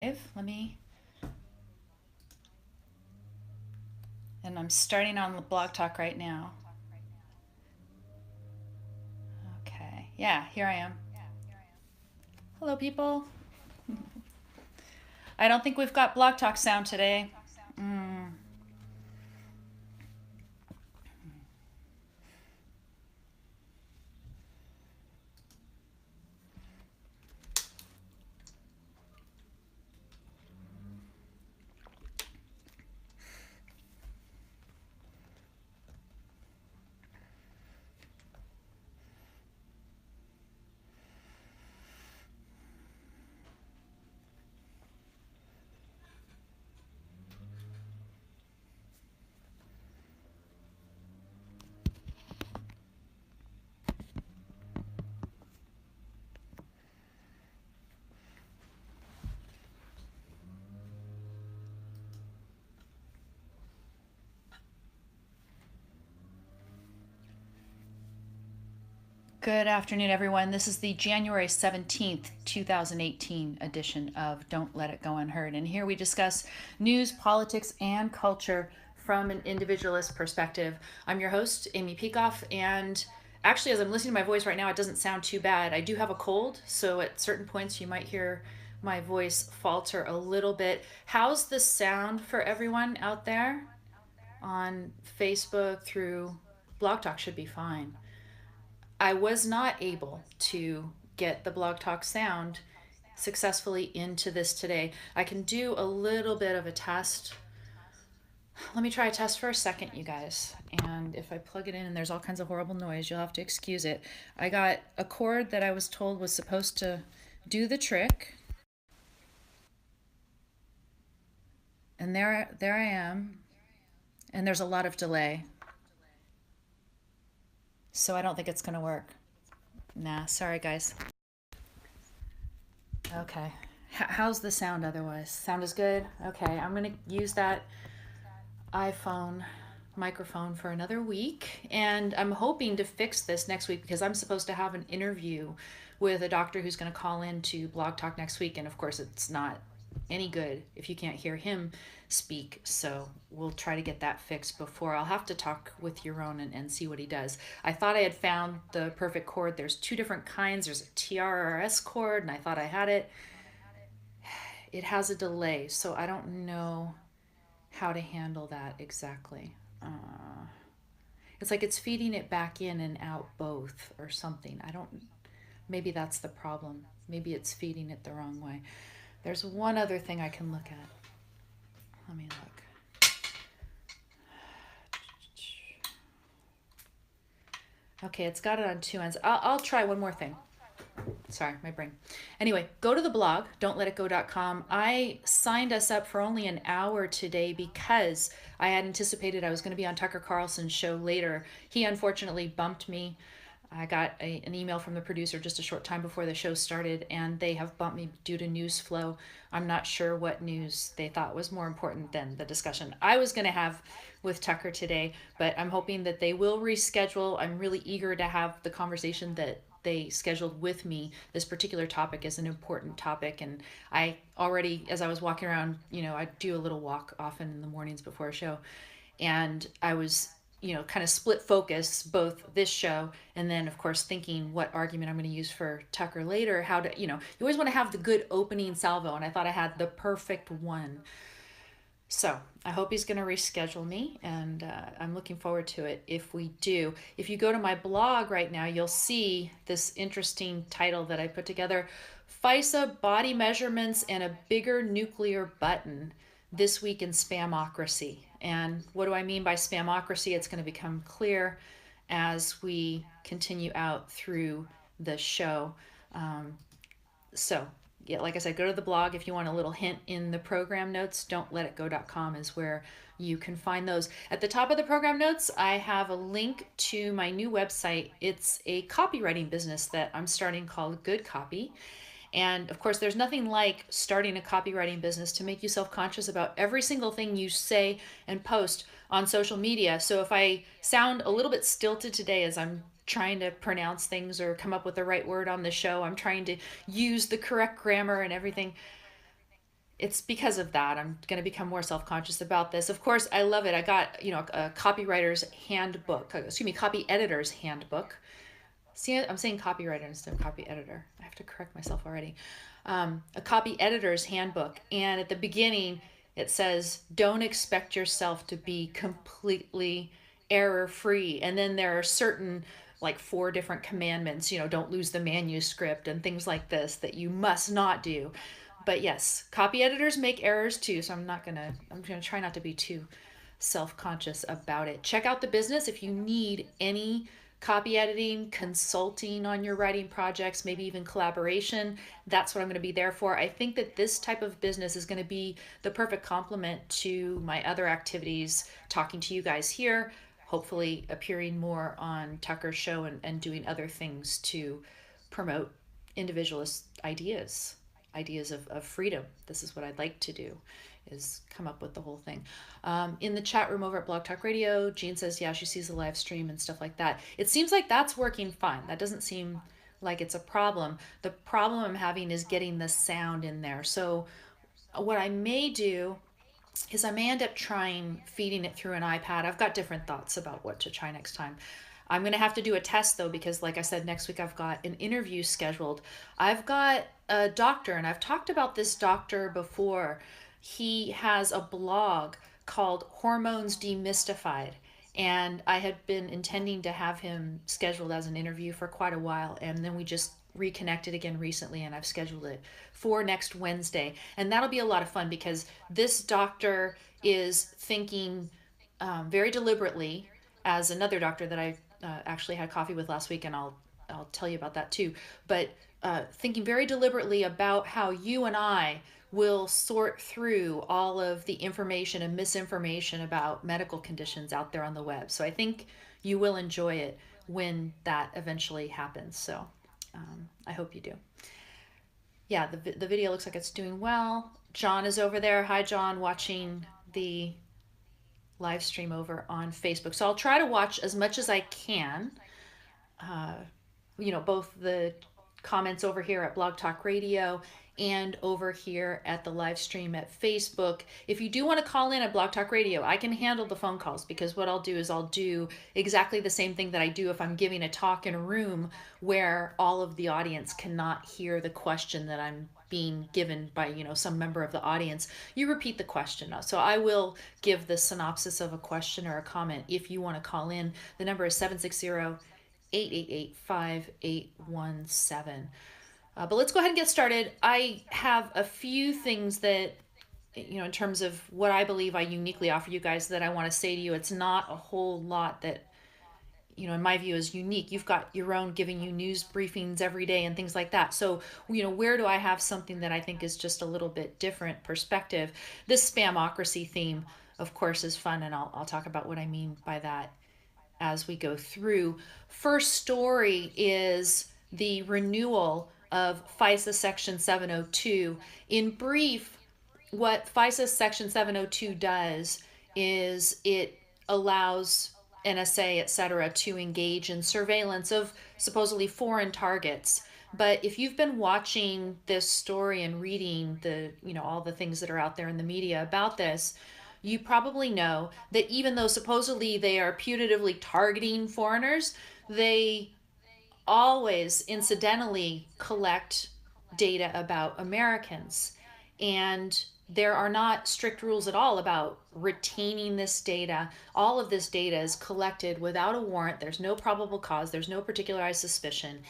Let me, and I'm starting on the Blog Talk right now. Okay, yeah, here I am. Hello, people. I don't think we've got Blog Talk sound today. Mm. Good afternoon, everyone. This is the January 17th, 2018 edition of Don't Let It Go Unheard. And here we discuss news, politics, and culture from an individualist perspective. I'm your host, Amy Peikoff, and actually, as I'm listening to my voice right now, it doesn't sound too bad. I do have a cold, so at certain points you might hear my voice falter a little bit. How's the sound for everyone out there on Facebook through Blog Talk? Should be fine. I was not able to get the Blog Talk sound successfully into this today. I can do a little bit of a test. Let me try a test for a second, you guys. And if I plug it in and there's all kinds of horrible noise, you'll have to excuse it. I got a cord that I was told was supposed to do the trick. And there I am. And there's a lot of delay. So I don't think it's going to work. Nah, sorry, guys. Okay. How's the sound otherwise? Sound is good? Okay, I'm going to use that iPhone microphone for another week, and I'm hoping to fix this next week because I'm supposed to have an interview with a doctor who's going to call in to Blog Talk next week, and of course it's not any good if you can't hear him speak, so we'll try to get that fixed before. I'll have to talk with Yaron and see what he does. I thought I had found the perfect cord. There's two different kinds. There's a TRRS cord, and I thought I had it. It has a delay, so I don't know how to handle that exactly. It's like it's feeding it back in and out both or something. I don't, maybe that's the problem. Maybe it's feeding it the wrong way. There's one other thing I can look at. Let me look. Okay, it's got it on two ends. I'll try one more thing. Sorry, my brain. Anyway, go to the blog, don'tletitgo.com. I signed us up for only an hour today because I had anticipated I was going to be on Tucker Carlson's show later. He unfortunately bumped me. I got an email from the producer just a short time before the show started, and they have bumped me due to news flow. I'm not sure what news they thought was more important than the discussion I was going to have with Tucker today, but I'm hoping that they will reschedule. I'm really eager to have the conversation that they scheduled with me. This particular topic is an important topic, and I already, as I was walking around, I do a little walk often in the mornings before a show, and I was kind of split focus, both this show and then, of course, thinking what argument I'm going to use for Tucker later. How to, you always want to have the good opening salvo, and I thought I had the perfect one. So I hope he's going to reschedule me, and I'm looking forward to it if we do. If you go to my blog right now, you'll see this interesting title that I put together: FISA body measurements and a bigger nuclear button this week in Spamocracy. And what do I mean by Spamocracy? It's going to become clear as we continue out through the show. So yeah, like I said, go to the blog if you want a little hint in the program notes. Don'tletitgo.com is where you can find those. At the top of the program notes, I have a link to my new website. It's a copywriting business that I'm starting called Good Copy. And of course, there's nothing like starting a copywriting business to make you self-conscious about every single thing you say and post on social media. So if I sound a little bit stilted today as I'm trying to pronounce things or come up with the right word on the show, I'm trying to use the correct grammar and everything. it's because of that. I'm going to become more self-conscious about this. Of course, I love it. I got, a copywriter's handbook, excuse me, copy editor's handbook. See, I'm saying copywriter instead of copy editor. I have to correct myself already. A copy editor's handbook. And at the beginning, it says, don't expect yourself to be completely error free. And then there are certain, like, 4 different commandments, don't lose the manuscript and things like this that you must not do. But yes, copy editors make errors too. So I'm going to try not to be too self-conscious about it. Check out the business if you need any copy editing, consulting on your writing projects, maybe even collaboration. That's what I'm going to be there for. I think that this type of business is going to be the perfect complement to my other activities, talking to you guys here, hopefully appearing more on Tucker's show and doing other things to promote individualist ideas of freedom. This is what I'd like to do, is come up with the whole thing. In the chat room over at Blog Talk Radio, Jean says, yeah, she sees the live stream and stuff like that. It seems like that's working fine. That doesn't seem like it's a problem. The problem I'm having is getting the sound in there. So what I may do is I may end up trying feeding it through an iPad. I've got different thoughts about what to try next time. I'm going to have to do a test though, because like I said, next week I've got an interview scheduled. I've got a doctor, and I've talked about this doctor before. He has a blog called Hormones Demystified. And I had been intending to have him scheduled as an interview for quite a while. And then we just reconnected again recently, and I've scheduled it for next Wednesday. And that'll be a lot of fun because this doctor is thinking very deliberately, as another doctor that I actually had coffee with last week, and I'll tell you about that too. But thinking very deliberately about how you and I will sort through all of the information and misinformation about medical conditions out there on the web. So I think you will enjoy it when that eventually happens. So I hope you do. Yeah, the video looks like it's doing well. John is over there. Hi, John, watching the live stream over on Facebook. So I'll try to watch as much as I can. Both the comments over here at Blog Talk Radio and over here at the live stream at Facebook. If you do want to call in at Blog Talk Radio, I can handle the phone calls, because what I'll do is I'll do exactly the same thing that I do if I'm giving a talk in a room where all of the audience cannot hear the question that I'm being given by some member of the audience. You repeat the question. So I will give the synopsis of a question or a comment if you want to call in. The number is 760-888-5817. But let's go ahead and get started. I have a few things that, in terms of what I believe I uniquely offer you guys, that I want to say to you. It's not a whole lot that, in my view, is unique. You've got your own giving you news briefings every day and things like that. So, where do I have something that I think is just a little bit different perspective? This Spamocracy theme, of course, is fun, and I'll talk about what I mean by that as we go through. First story is the renewal of FISA Section 702. In brief, what FISA Section 702 does is it allows NSA, etc., to engage in surveillance of supposedly foreign targets. But if you've been watching this story and reading the, all the things that are out there in the media about this, you probably know that even though supposedly they are putatively targeting foreigners, they always incidentally collect data about Americans. And there are not strict rules at all about retaining this data. All of this data is collected without a warrant. There's no probable cause. There's no particularized suspicion.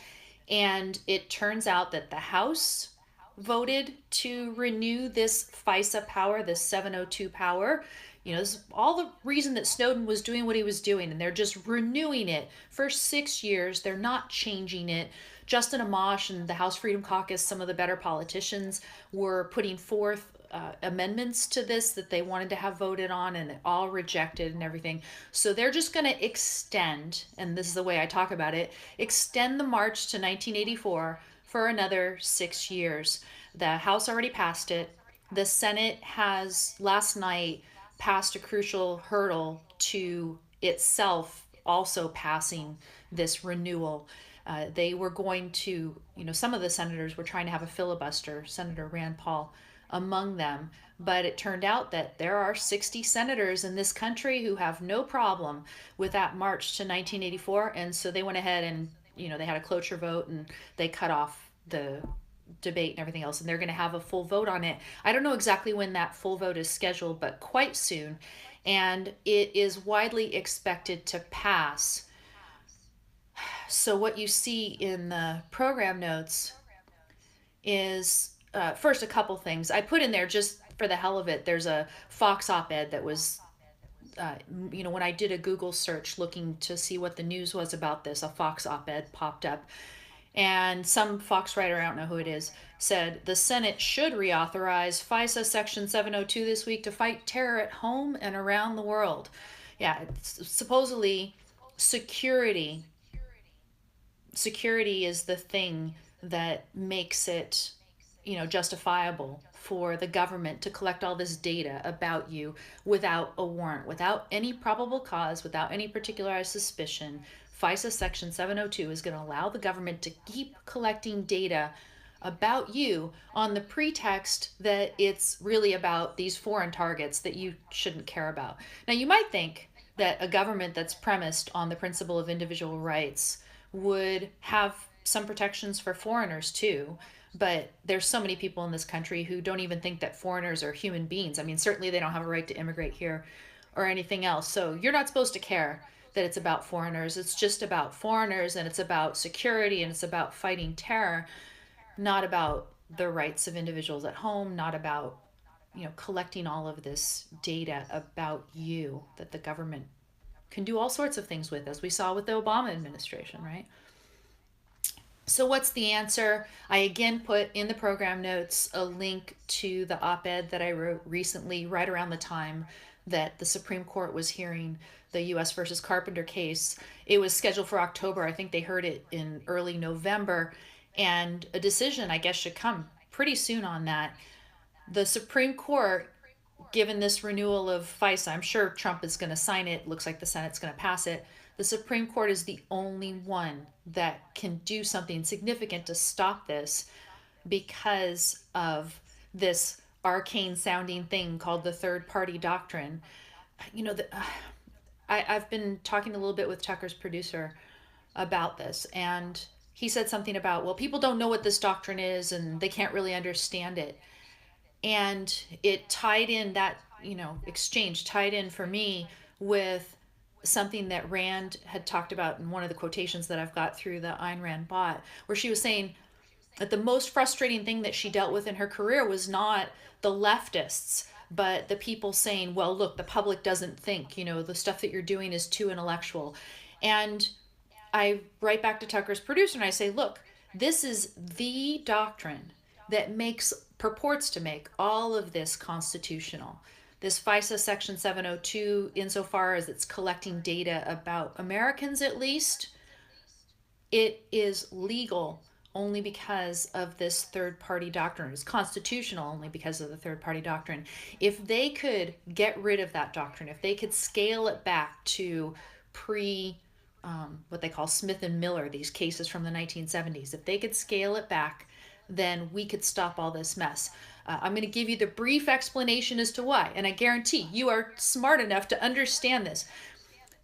And it turns out that the House voted to renew this FISA power, this 702 power. This is all the reason that Snowden was doing what he was doing, and they're just renewing it for 6 years. They're not changing it. Justin Amash and the House Freedom Caucus, some of the better politicians, were putting forth amendments to this that they wanted to have voted on, and it all rejected and everything. So they're just going to extend, and this is the way I talk about it, extend the march to 1984 for another 6 years. The House already passed it. The Senate has last night passed a crucial hurdle to itself also passing this renewal. They were going to, some of the senators were trying to have a filibuster. Senator Rand Paul among them. But it turned out that there are 60 senators in this country who have no problem with that march to 1984. And so they went ahead and, they had a cloture vote and they cut off the debate and everything else. And they're going to have a full vote on it. I don't know exactly when that full vote is scheduled, but quite soon. And it is widely expected to pass. So what you see in the program notes is first a couple things. I put in there just for the hell of it. There's a Fox op-ed that was, when I did a Google search looking to see what the news was about this, a Fox op-ed popped up. And some Fox writer, I don't know who it is, said the Senate should reauthorize FISA Section 702 this week to fight terror at home and around the world. Yeah, it's supposedly security is the thing that makes it, justifiable for the government to collect all this data about you without a warrant, without any probable cause, without any particularized suspicion. FISA Section 702 is going to allow the government to keep collecting data about you on the pretext that it's really about these foreign targets that you shouldn't care about. Now, you might think that a government that's premised on the principle of individual rights would have some protections for foreigners too, but there's so many people in this country who don't even think that foreigners are human beings. I mean, certainly they don't have a right to immigrate here or anything else. So you're not supposed to care that it's about foreigners. It's just about foreigners, and it's about security, and it's about fighting terror, not about the rights of individuals at home, not about, collecting all of this data about you that the government can do all sorts of things with, as we saw with the Obama administration, right? So what's the answer? I again put in the program notes a link to the op-ed that I wrote recently, right around the time that the Supreme Court was hearing the U.S. versus Carpenter case. It was scheduled for October. I think they heard it in early November, and a decision, I guess, should come pretty soon on that. The Supreme Court, given this renewal of FISA, I'm sure Trump is going to sign it. Looks like the Senate's going to pass it. The Supreme Court is the only one that can do something significant to stop this because of this arcane sounding thing called the third party doctrine. I've been talking a little bit with Tucker's producer about this, and he said something about, well, people don't know what this doctrine is and they can't really understand it. And it tied in that, exchange tied in for me with something that Rand had talked about in one of the quotations that I've got through the Ayn Rand bot, where she was saying that the most frustrating thing that she dealt with in her career was not the leftists, but the people saying, well, look, the public doesn't think, the stuff that you're doing is too intellectual. And I write back to Tucker's producer and I say, look, this is the doctrine that purports to make all of this constitutional. This FISA Section 702, insofar as it's collecting data about Americans at least, it is legal only because of this third-party doctrine. It's constitutional only because of the third-party doctrine. If they could get rid of that doctrine, if they could scale it back to what they call Smith and Miller, these cases from the 1970s, if they could scale it back, then we could stop all this mess. I'm going to give you the brief explanation as to why, and I guarantee you are smart enough to understand this.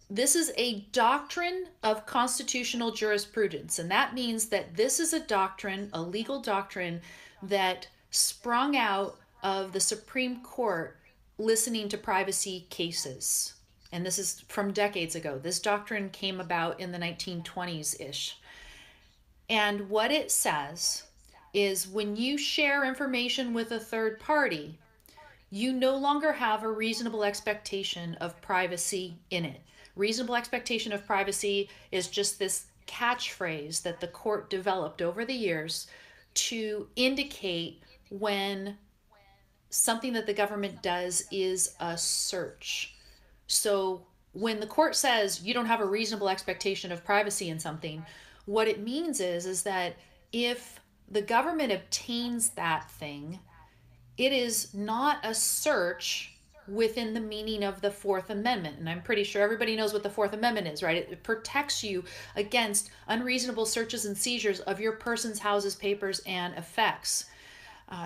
This is a doctrine of constitutional jurisprudence, and that means that this is a doctrine, a legal doctrine, that sprung out of the Supreme Court listening to privacy cases. And this is from decades ago. This doctrine came about in the 1920s-ish. And what it says is when you share information with a third party, you no longer have a reasonable expectation of privacy in it. Reasonable expectation of privacy is just this catchphrase that the court developed over the years to indicate when something that the government does is a search. So when the court says you don't have a reasonable expectation of privacy in something, what it means is that if the government obtains that thing, it is not a search within the meaning of the Fourth Amendment. And I'm pretty sure everybody knows what the Fourth Amendment is, right? It protects you against unreasonable searches and seizures of your person's, houses, papers, and effects.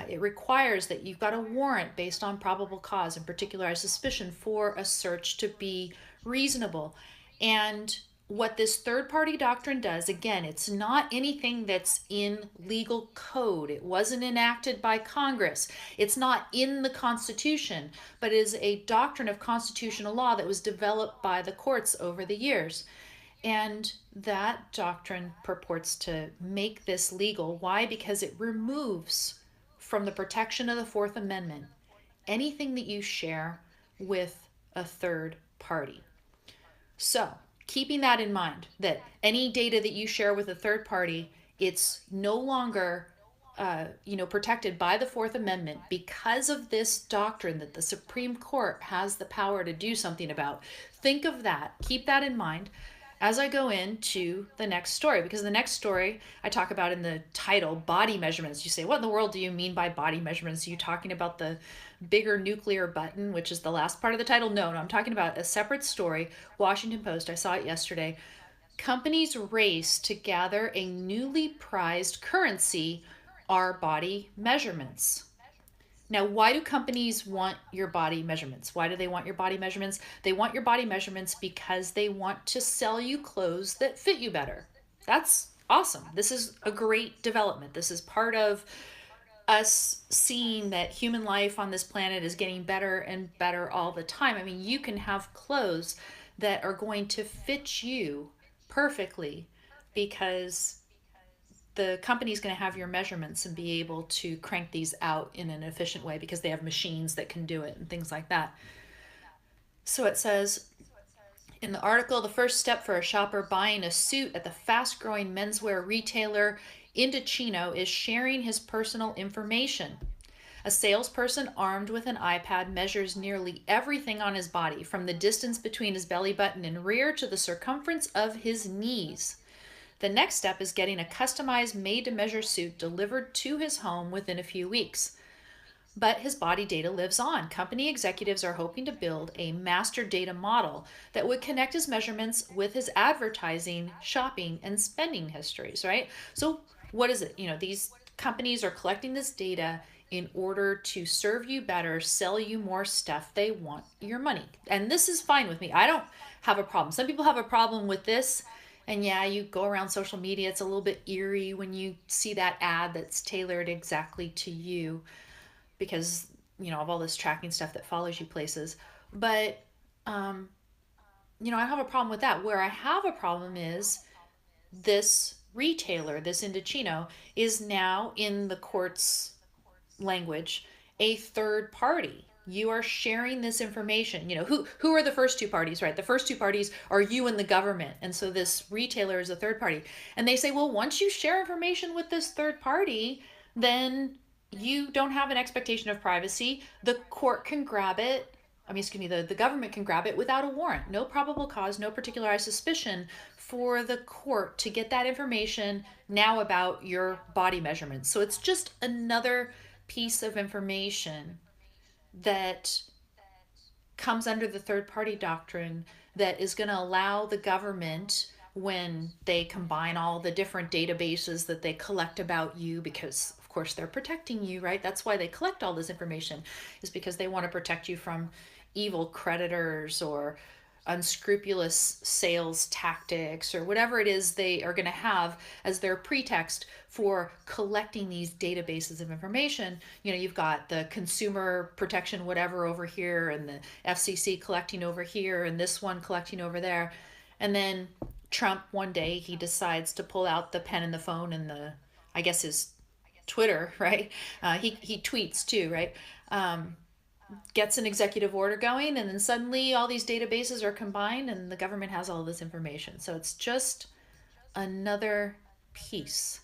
It requires that you've got a warrant based on probable cause and particularized suspicion for a search to be reasonable. And what this third party doctrine does, again, it's not anything that's in legal code. It wasn't enacted by Congress. It's not in the Constitution, but is a doctrine of constitutional law that was developed by the courts over the years. And that doctrine purports to make this legal. Why? Because it removes from the protection of the Fourth Amendment anything that you share with a third party. So, keeping that in mind, that any data that you share with a third party, it's no longer protected by the Fourth Amendment because of this doctrine that the Supreme Court has the power to do something about. Think of that. Keep that in mind as I go into the next story, because the next story I talk about in the title, body measurements. You say, what in the world do you mean by body measurements? Are you talking about the bigger nuclear button, which is the last part of the title? No, I'm talking about a separate story. Washington Post, I saw it yesterday. Companies race to gather a newly prized currency, our body measurements. Now, why do companies want your body measurements? Why do they want your body measurements? They want your body measurements because they want to sell you clothes that fit you better. That's awesome. This is a great development. This is part of us seeing that human life on this planet is getting better and better all the time. I mean, you can have clothes that are going to fit you perfectly because the company's going to have your measurements and be able to crank these out in an efficient way because they have machines that can do it and things like that. So it says in the article, the first step for a shopper buying a suit at the fast-growing menswear retailer Indochino is sharing his personal information. A salesperson armed with an iPad measures nearly everything on his body, from the distance between his belly button and rear to the circumference of his knees. The next step is getting a customized made-to-measure suit delivered to his home within a few weeks. But his body data lives on. Company executives are hoping to build a master data model that would connect his measurements with his advertising, shopping, and spending histories, right? So what is it? These companies are collecting this data in order to serve you better, sell you more stuff. They want your money. And this is fine with me. I don't have a problem. Some people have a problem with this. And yeah, you go around social media, it's a little bit eerie when you see that ad that's tailored exactly to you because, of all this tracking stuff that follows you places. But, I have a problem with that. Where I have a problem is this retailer, this Indochino, is now in the court's language a third party. You are sharing this information. Who are the first two parties, right? The first two parties are you and the government. And so this retailer is a third party. And they say, well, once you share information with this third party, then you don't have an expectation of privacy. The court can grab it. The government can grab it without a warrant. No probable cause, no particularized suspicion for the court to get that information now about your body measurements. So it's just another piece of information that comes under the third party doctrine that is going to allow the government, when they combine all the different databases that they collect about you, because of course they're protecting you, right? That's why they collect all this information, is because they want to protect you from evil creditors or unscrupulous sales tactics or whatever it is they are going to have as their pretext for collecting these databases of information. You've got the consumer protection whatever over here, and the FCC collecting over here, and this one collecting over there. And then Trump, one day, he decides to pull out the pen and the phone and I guess his Twitter, right? He tweets too, right? Gets an executive order going, and then suddenly all these databases are combined and the government has all this information. So it's just another piece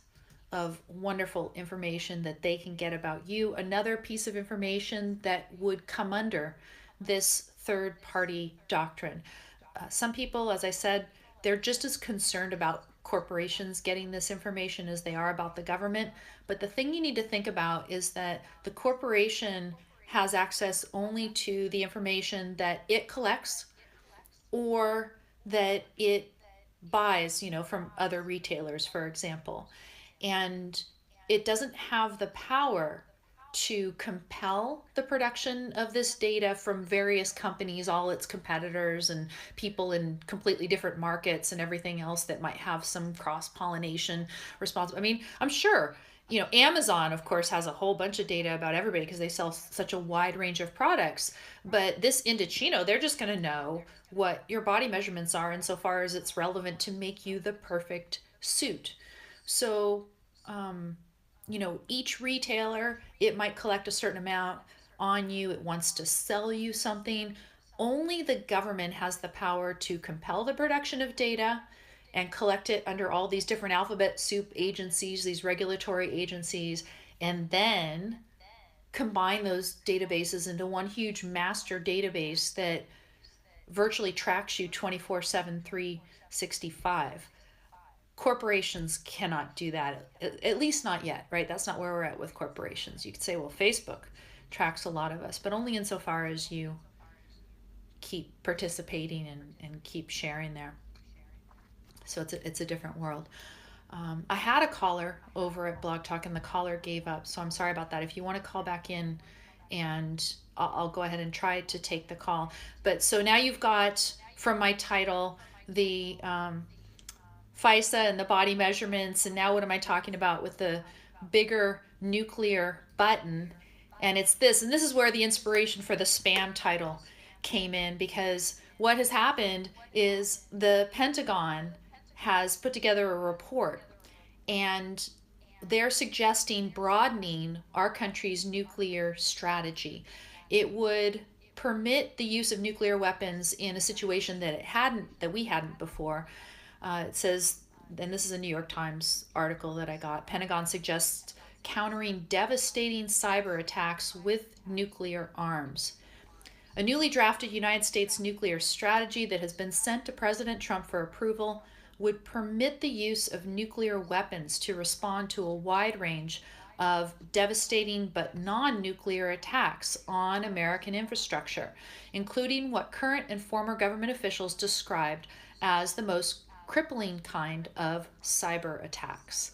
of wonderful information that they can get about you, another piece of information that would come under this third party doctrine. Some people, as I said, they're just as concerned about corporations getting this information as they are about the government. But the thing you need to think about is that the corporation has access only to the information that it collects or that it buys, from other retailers, for example. And it doesn't have the power to compel the production of this data from various companies, all its competitors, and people in completely different markets and everything else that might have some cross-pollination response. I mean, I'm sure, Amazon, of course, has a whole bunch of data about everybody because they sell such a wide range of products. But this Indochino, they're just going to know what your body measurements are insofar as it's relevant to make you the perfect suit. So, each retailer, it might collect a certain amount on you. It wants to sell you something. Only the government has the power to compel the production of data and collect it under all these different alphabet soup agencies, these regulatory agencies, and then combine those databases into one huge master database that virtually tracks you 24/7, 365. Corporations cannot do that, at least not yet, right? That's not where we're at with corporations. You could say, well, Facebook tracks a lot of us, but only insofar as you keep participating and keep sharing there. So it's a different world. I had a caller over at Blog Talk, and the caller gave up, so I'm sorry about that. If you want to call back in, and I'll go ahead and try to take the call. But so now you've got, from my title, the FISA and the body measurements, and now what am I talking about with the bigger nuclear button? And it's this, and this is where the inspiration for the spam title came in, because what has happened is the Pentagon has put together a report, and they're suggesting broadening our country's nuclear strategy. It would permit the use of nuclear weapons in a situation that we hadn't before. It says, and this is a New York Times article that I got, Pentagon suggests countering devastating cyber attacks with nuclear arms. A newly drafted United States nuclear strategy that has been sent to President Trump for approval would permit the use of nuclear weapons to respond to a wide range of devastating but non-nuclear attacks on American infrastructure, including what current and former government officials described as the most crippling kind of cyber attacks.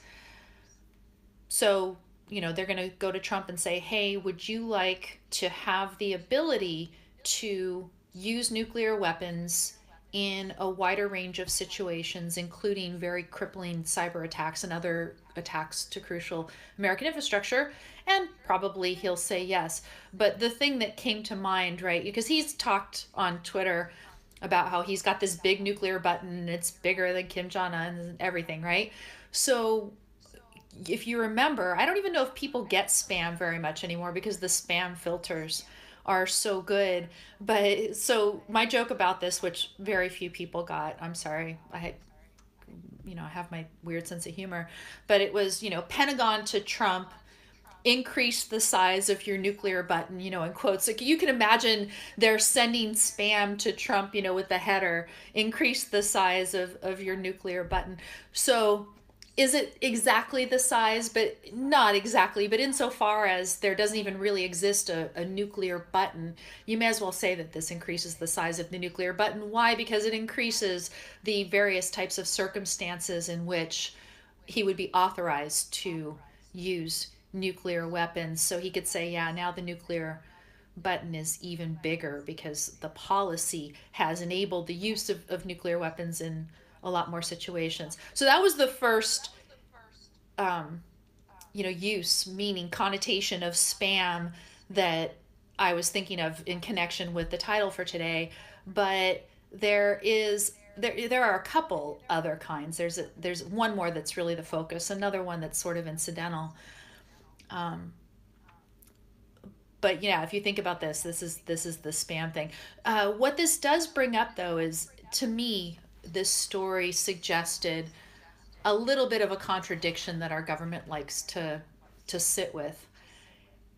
So, they're going to go to Trump and say, hey, would you like to have the ability to use nuclear weapons in a wider range of situations, including very crippling cyber attacks and other attacks to crucial American infrastructure? And probably he'll say yes. But the thing that came to mind, right, because he's talked on Twitter about how he's got this big nuclear button and it's bigger than Kim Jong-un and everything, right? So if you remember, I don't even know if people get spam very much anymore because the spam filters are so good. But so my joke about this, which very few people got, I'm sorry, I have my weird sense of humor, but it was, Pentagon to Trump, increase the size of your nuclear button, in quotes. Like, you can imagine they're sending spam to Trump, with the header, increase the size of your nuclear button. So is it exactly the size? But not exactly. But insofar as there doesn't even really exist a nuclear button, you may as well say that this increases the size of the nuclear button. Why? Because it increases the various types of circumstances in which he would be authorized to use nuclear weapons. So he could say, yeah, now the nuclear button is even bigger because the policy has enabled the use of nuclear weapons in a lot more situations. So that was the first use, meaning connotation of spam that I was thinking of in connection with the title for today. But there are a couple other kinds. There's one more that's really the focus, another one that's sort of incidental. But yeah, if you think about this is the spam thing. What this does bring up, though, is, to me, this story suggested a little bit of a contradiction that our government likes to sit with.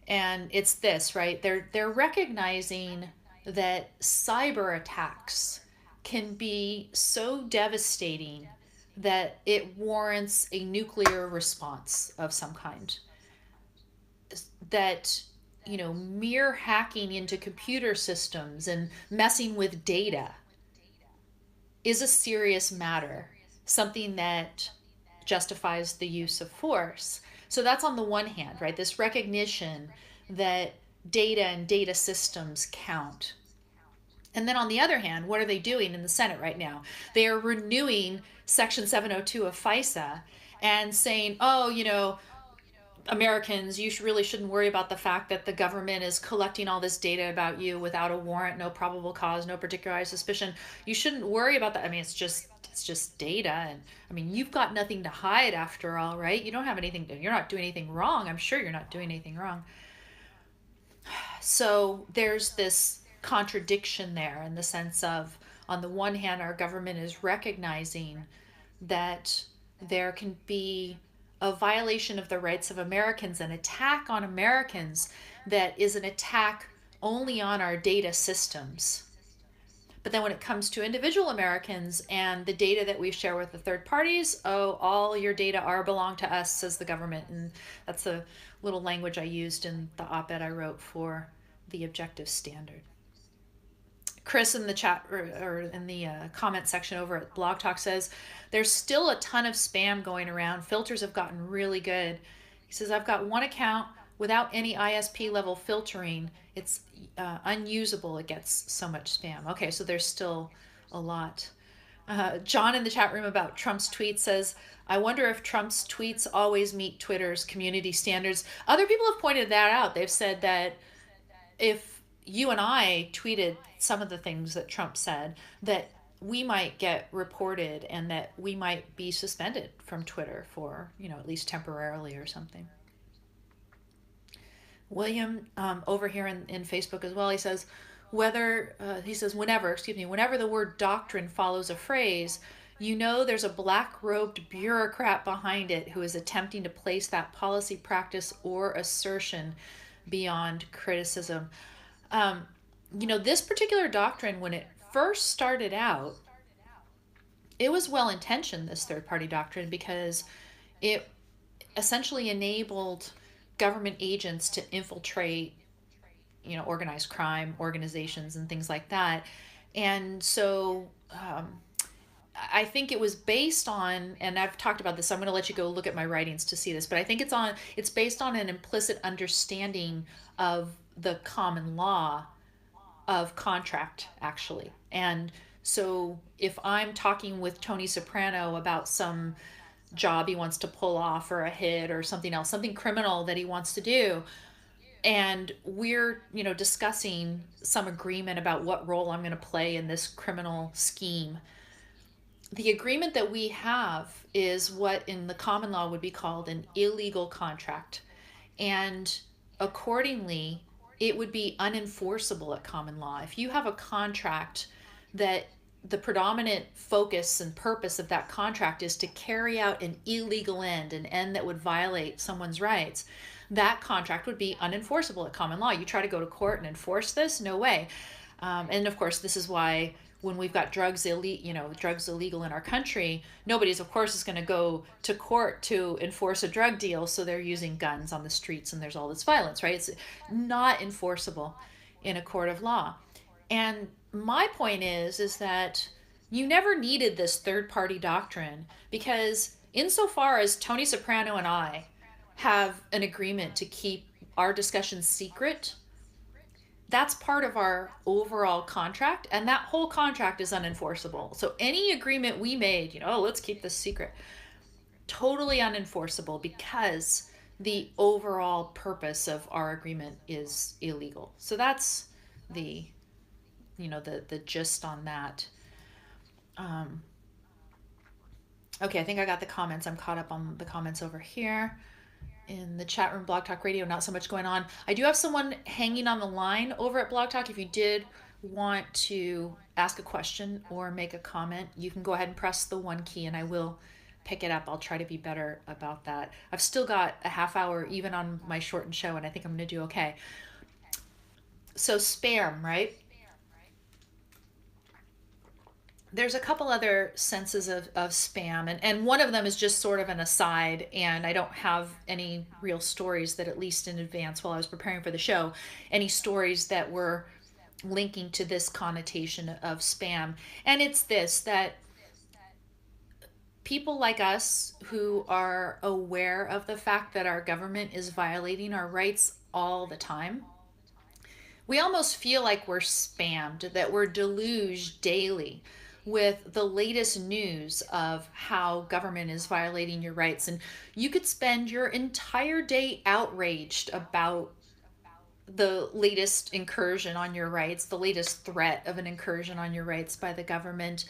And it's this, right? They're recognizing that cyber attacks can be so devastating that it warrants a nuclear response of some kind. That, mere hacking into computer systems and messing with data is a serious matter, something that justifies the use of force. So that's on the one hand, right? This recognition that data and data systems count. And then on the other hand, what are they doing in the Senate right now? They are renewing Section 702 of FISA and saying, oh, Americans, you really shouldn't worry about the fact that the government is collecting all this data about you without a warrant, no probable cause, no particularized suspicion. You shouldn't worry about that. I mean, it's just data, and I mean, you've got nothing to hide after all, right? You don't have anything you're not doing anything wrong. I'm sure you're not doing anything wrong. So there's this contradiction there in the sense of, on the one hand, our government is recognizing that there can be a violation of the rights of Americans, an attack on Americans that is an attack only on our data systems. But then when it comes to individual Americans and the data that we share with the third parties, oh, all your data belong to us, says the government. And that's a little language I used in the op-ed I wrote for the objective standard. Chris in the chat or in the comment section over at Blog Talk says, there's still a ton of spam going around. Filters have gotten really good. He says, I've got one account without any ISP level filtering. It's unusable. It gets so much spam. Okay, so there's still a lot. John in the chat room about Trump's tweet says, I wonder if Trump's tweets always meet Twitter's community standards. Other people have pointed that out. They've said that if you and I tweeted some of the things that Trump said, that we might get reported and that we might be suspended from Twitter for, at least temporarily or something. William, over here in Facebook as well, he says, whenever the word doctrine follows a phrase, there's a black-robed bureaucrat behind it who is attempting to place that policy, practice, or assertion beyond criticism. This particular doctrine, when it first started out, it was well-intentioned, this third-party doctrine, because it essentially enabled government agents to infiltrate, organized crime organizations and things like that. And so I think it was based on, and I've talked about this, so I'm going to let you go look at my writings to see this, but I think it's based on an implicit understanding of the common law of contract, actually. And so if I'm talking with Tony Soprano about some job he wants to pull off or a hit or something else, something criminal that he wants to do, and we're discussing some agreement about what role I'm going to play in this criminal scheme, the agreement that we have is what in the common law would be called an illegal contract, and accordingly it would be unenforceable at common law. If you have a contract that the predominant focus and purpose of that contract is to carry out an illegal end, an end that would violate someone's rights, that contract would be unenforceable at common law. You try to go to court and enforce this, no way. And of course, this is why when we've got drugs illegal in our country, nobody's, of course, is going to go to court to enforce a drug deal. So they're using guns on the streets and there's all this violence, right? It's not enforceable in a court of law. And my point is that you never needed this third-party doctrine, because insofar as Tony Soprano and I have an agreement to keep our discussions secret, that's part of our overall contract, and that whole contract is unenforceable. So any agreement we made, let's keep this secret, totally unenforceable, because the overall purpose of our agreement is illegal. So that's the gist on that. Okay, I think I got the comments. I'm caught up on the comments over here. In the chat room, Blog Talk Radio, not so much going on. I do have someone hanging on the line over at Blog Talk. If you did want to ask a question or make a comment, you can go ahead and press the 1 key and I will pick it up. I'll try to be better about that. I've still got a half hour even on my shortened show, and I think I'm going to do okay. So spam, right? There's a couple other senses of spam, and one of them is just sort of an aside, and I don't have any real stories that, at least in advance while I was preparing for the show, any stories that were linking to this connotation of spam. And it's this, that people like us who are aware of the fact that our government is violating our rights all the time, we almost feel like we're spammed, that we're deluged daily with the latest news of how government is violating your rights. And you could spend your entire day outraged about the latest incursion on your rights, the latest threat of an incursion on your rights by the government.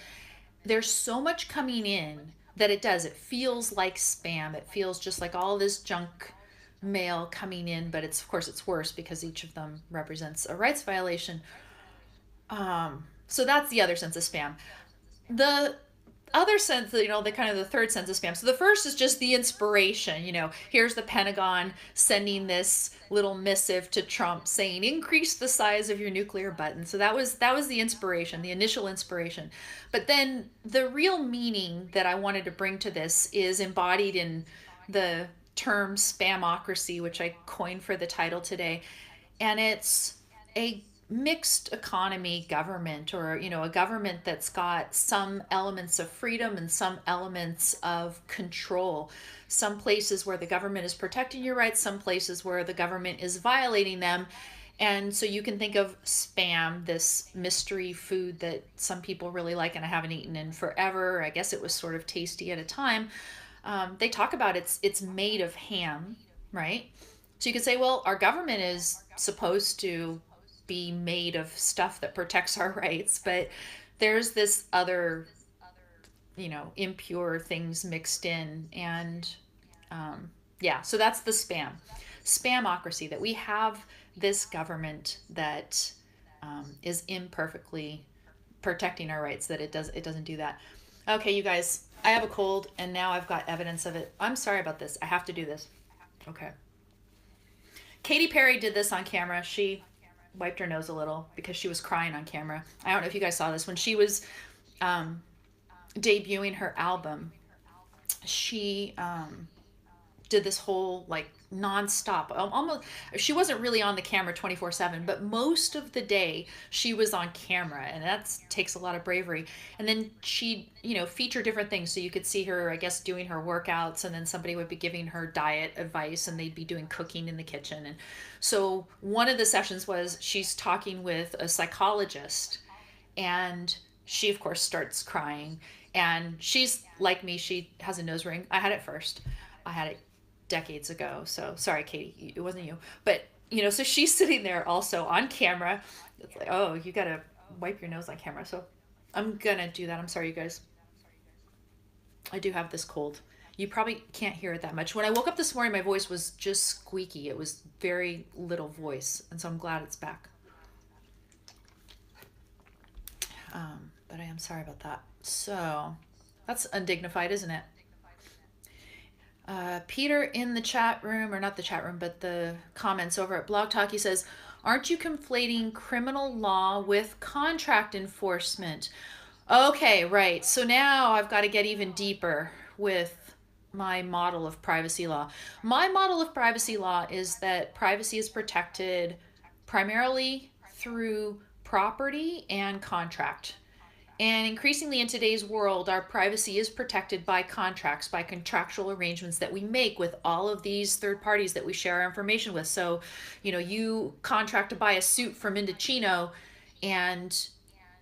There's so much coming in that it feels like spam. It feels just like all this junk mail coming in, but it's, of course, it's worse because each of them represents a rights violation. So that's the other sense of spam. The other sense, the kind of the third sense of spam. So the first is just the inspiration. Here's the Pentagon sending this little missive to Trump saying increase the size of your nuclear button. So that was the inspiration, the initial inspiration. But then the real meaning that I wanted to bring to this is embodied in the term spamocracy, which I coined for the title today. And it's a mixed economy government, or a government that's got some elements of freedom and some elements of control, some places where the government is protecting your rights, some places where the government is violating them. And so you can think of spam, this mystery food that some people really like and I haven't eaten in forever. I guess it was sort of tasty at a time. They talk about it's made of ham, right? So you could say, well, our government is supposed to be made of stuff that protects our rights, but there's this other, impure things mixed in. And yeah, so that's the spamocracy, that we have this government that is imperfectly protecting our rights, that it doesn't do that. Okay, you guys, I have a cold and now I've got evidence of it. I'm sorry about this. I have to do this. Okay. Katy Perry did this on camera. She wiped her nose a little because she was crying on camera. I don't know if you guys saw this. When she was debuting her album, she did this whole like nonstop, almost, she wasn't really on the camera 24/7, but most of the day she was on camera, and that takes a lot of bravery. And then she feature different things, so you could see her, I guess, doing her workouts, and then somebody would be giving her diet advice, and they'd be doing cooking in the kitchen. And so one of the sessions was she's talking with a psychologist, and she of course starts crying, and she's like me, she has a nose ring. I had it first. I had it decades ago. So sorry, Katie, it wasn't you. But, so she's sitting there also on camera. It's like, oh, you got to wipe your nose on camera. So I'm going to do that. I'm sorry, you guys. I do have this cold. You probably can't hear it that much. When I woke up this morning, my voice was just squeaky. It was very little voice. And so I'm glad it's back. But I am sorry about that. So that's undignified, isn't it? Peter in the chat room, or not the chat room, but the comments over at Blog Talk, he says, aren't you conflating criminal law with contract enforcement? Okay, right. So now I've got to get even deeper with my model of privacy law. My model of privacy law is that privacy is protected primarily through property and contract. And increasingly in today's world, our privacy is protected by contracts, by contractual arrangements that we make with all of these third parties that we share our information with. So, you contract to buy a suit from Indochino, and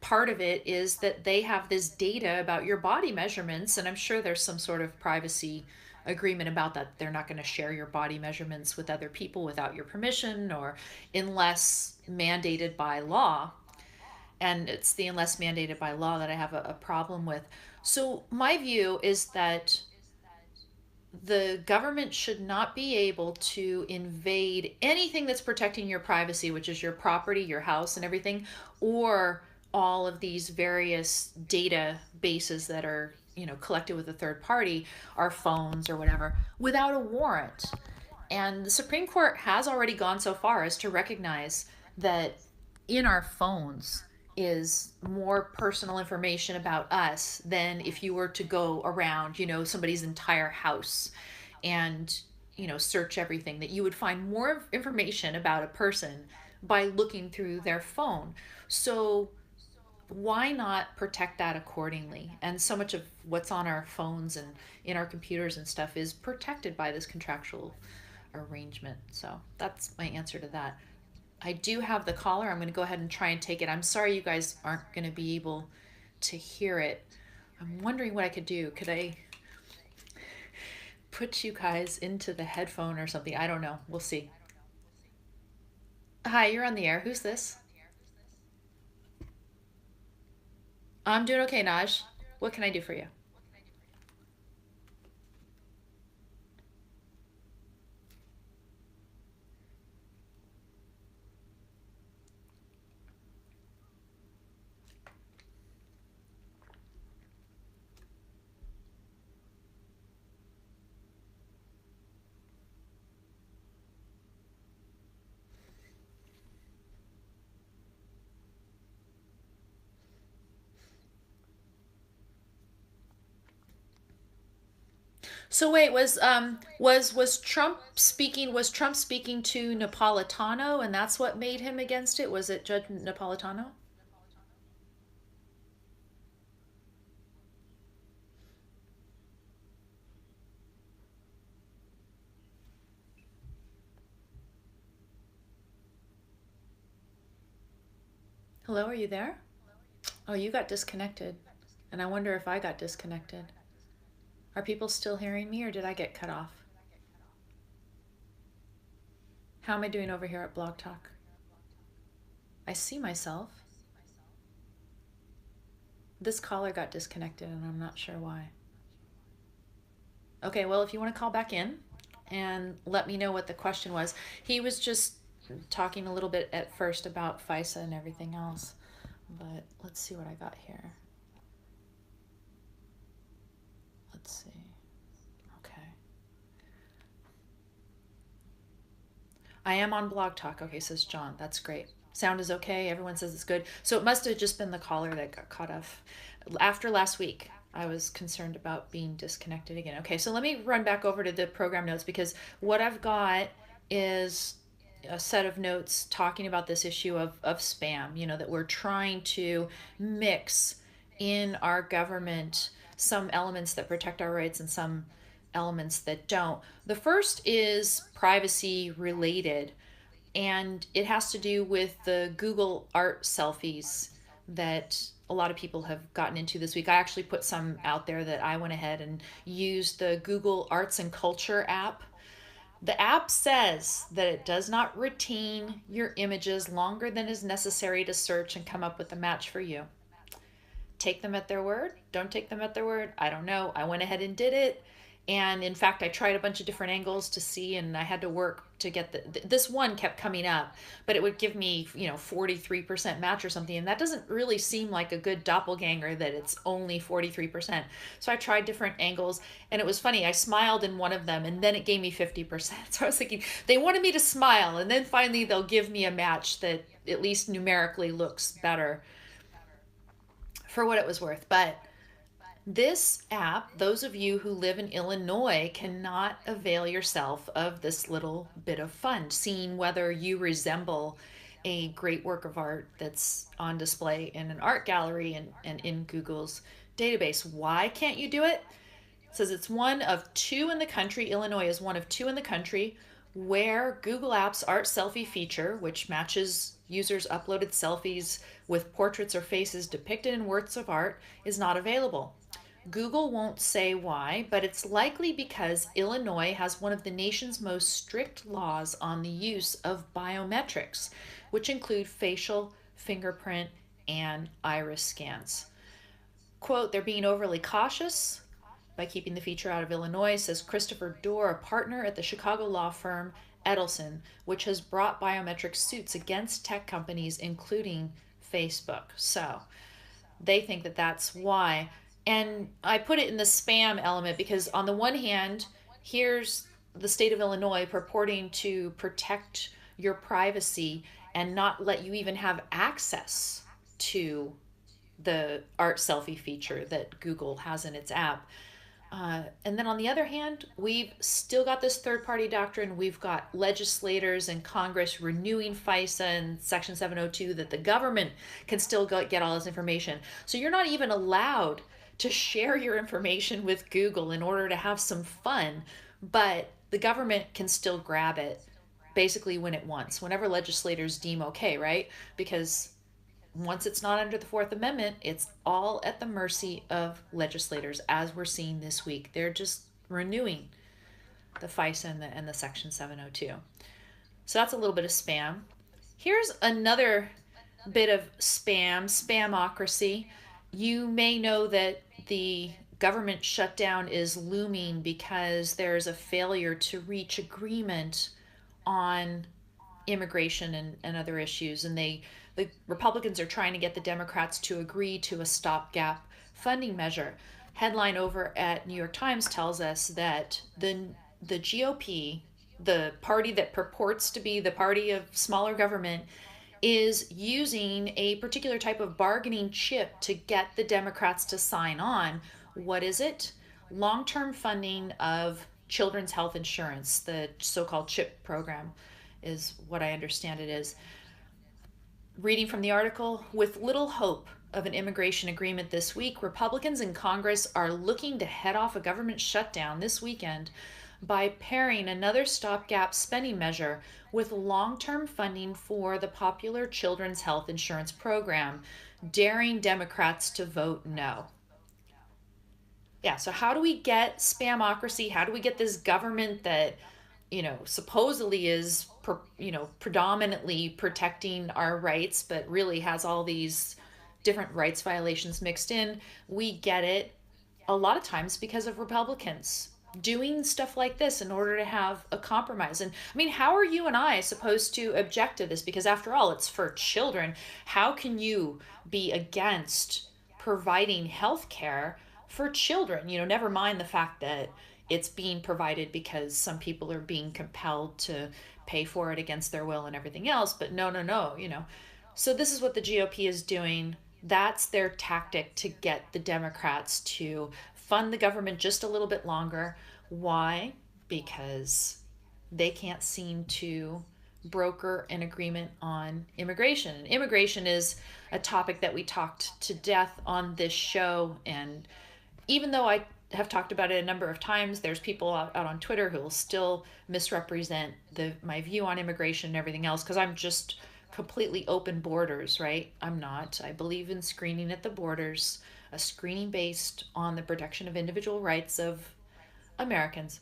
part of it is that they have this data about your body measurements, and I'm sure there's some sort of privacy agreement about that. They're not going to share your body measurements with other people without your permission, or unless mandated by law. And it's the unless mandated by law that I have a problem with. So my view is that the government should not be able to invade anything that's protecting your privacy, which is your property, your house, and everything, or all of these various databases that are, collected with a third party, our phones or whatever, without a warrant. And the Supreme Court has already gone so far as to recognize that in our phones is more personal information about us than if you were to go around, somebody's entire house and, search everything, that you would find more information about a person by looking through their phone. So why not protect that accordingly? And so much of what's on our phones and in our computers and stuff is protected by this contractual arrangement. So that's my answer to that. I do have the caller. I'm going to go ahead and try and take it. I'm sorry you guys aren't going to be able to hear it. I'm wondering what I could do. Could I put you guys into the headphone or something? I don't know. We'll see. Hi, you're on the air. Who's this? I'm doing okay, Naj. What can I do for you? So wait, was Trump speaking to Napolitano and that's what made him against it? Was it Judge Napolitano? Hello, are you there? Oh, you got disconnected. And I wonder if I got disconnected. Are people still hearing me or did I get cut off? How am I doing over here at Blog Talk? I see myself. This caller got disconnected and I'm not sure why. Okay, well, if you want to call back in and let me know what the question was. He was just talking a little bit at first about FISA and everything else. But let's see what I got here. Let's see. Okay. I am on Blog Talk. Okay, says John. That's great. Sound is okay. Everyone says it's good. So it must have just been the caller that got cut off. After last week, I was concerned about being disconnected again. Okay, so let me run back over to the program notes because what I've got is a set of notes talking about this issue of spam, that we're trying to mix in our government some elements that protect our rights and some elements that don't. The first is privacy related, and it has to do with the Google art selfies that a lot of people have gotten into this week. I actually put some out there that I went ahead and used the Google Arts and Culture app. The app says that it does not retain your images longer than is necessary to search and come up with a match for you. Take them at their word, don't take them at their word. I don't know. I went ahead and did it. And in fact, I tried a bunch of different angles to see, and I had to work to get this one kept coming up, but it would give me, 43% match or something. And that doesn't really seem like a good doppelganger that it's only 43%. So I tried different angles, and it was funny. I smiled in one of them, and then it gave me 50%. So I was thinking, they wanted me to smile, and then finally they'll give me a match that at least numerically looks better for what it was worth. But this app, those of you who live in Illinois cannot avail yourself of this little bit of fun, seeing whether you resemble a great work of art that's on display in an art gallery and in Google's database. Why can't you do it? It says it's one of two in the country. Illinois is one of two in the country where Google Apps Art Selfie feature, which matches users' uploaded selfies with portraits or faces depicted in works of art, is not available. Google won't say why, but it's likely because Illinois has one of the nation's most strict laws on the use of biometrics, which include facial, fingerprint, and iris scans. Quote, they're being overly cautious by keeping the feature out of Illinois, says Christopher Dorr, a partner at the Chicago law firm Edelson, which has brought biometric suits against tech companies, including Facebook. So they think that that's why. And I put it in the spam element because on the one hand, here's the state of Illinois purporting to protect your privacy and not let you even have access to the art selfie feature that Google has in its app. And then on the other hand, we've still got this third-party doctrine. We've got legislators in Congress renewing FISA and Section 702 that the government can still get all this information. So you're not even allowed to share your information with Google in order to have some fun. But the government can still grab it basically when it wants, whenever legislators deem okay, right? Because once it's not under the Fourth Amendment, it's all at the mercy of legislators, as we're seeing this week. They're just renewing the FISA and the Section 702. So that's a little bit of spam. Here's another bit of spamocracy. You may know that the government shutdown is looming because there's a failure to reach agreement on immigration and other issues. And the Republicans are trying to get the Democrats to agree to a stopgap funding measure. Headline over at New York Times tells us that the GOP, the party that purports to be the party of smaller government, is using a particular type of bargaining chip to get the Democrats to sign on. What is it? Long-term funding of children's health insurance, the so-called CHIP program is what I understand it is. Reading from the article, with little hope of an immigration agreement this week, Republicans in Congress are looking to head off a government shutdown this weekend by pairing another stopgap spending measure with long-term funding for the popular children's health insurance program, daring Democrats to vote no. Yeah, so how do we get spamocracy? How do we get this government that, supposedly is, predominantly protecting our rights, but really has all these different rights violations mixed in? We get it a lot of times because of Republicans doing stuff like this in order to have a compromise. And I mean, how are you and I supposed to object to this? Because after all, it's for children. How can you be against providing health care for children? Never mind the fact that it's being provided because some people are being compelled to pay for it against their will and everything else. But no. So this is what the GOP is doing. That's their tactic to get the Democrats to fund the government just a little bit longer. Why? Because they can't seem to broker an agreement on immigration. And immigration is a topic that we talked to death on this show. And even though I have talked about it a number of times, there's people out on Twitter who will still misrepresent my view on immigration and everything else, because I'm just completely open borders, right? I'm not. I believe in screening at the borders, a screening based on the protection of individual rights of Americans.